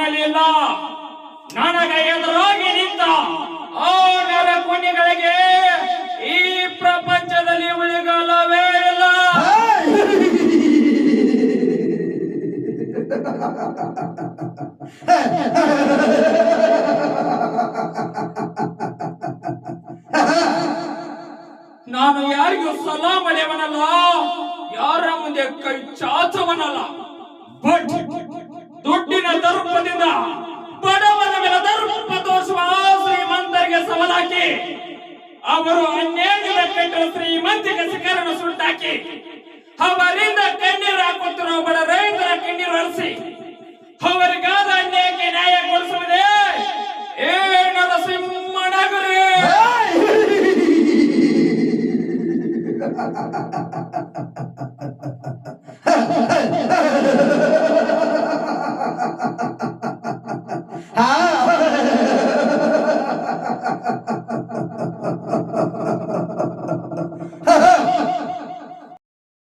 ಕಾಣಲಿಲ್ಲ. ನನಗೆ ಎದುರಾಗಿ ನಿಂತ ಆ ನರಕುಣಿಗಳಿಗೆ ಈ ಪ್ರಪಂಚದಲ್ಲಿ ಉಳಿಗಾಲವೇ ಇಲ್ಲ. ನಾನು ಯಾರಿಗೂ ಸಲಾ ಮಳೆಯವನಲ್ಲ, ಯಾರ ಮುಂದೆ ಕೈ ಚಾಚವನಲ್ಲ. ಬಟ್ ದುಡ್ಡಿನ ದರ್ಪದಿಂದ ಬಡವನ ಮೇಲೆ ದರ್ಪ ತೋರಿಸುವ ಶ್ರೀಮಂತರಿಗೆ ಸವಾಲಾಕಿ, ಅವರು ಅನ್ಯಾಯದ ಕಟ್ಟುವ ಶ್ರೀಮಂತಿಗೆ ಶಿಖರನ್ನು ಸುಟ್ಟಾಕಿ, ಅವರಿಂದ ಕಣ್ಣೀರು ಹಾಕುತ್ತಿರುವ ಬಡ ರೈತರ ಕಣ್ಣೀರು ಹರಿಸಿ, ಅವರಿಗಾದ ಅನ್ಯಾಯಕ್ಕೆ ನ್ಯಾಯ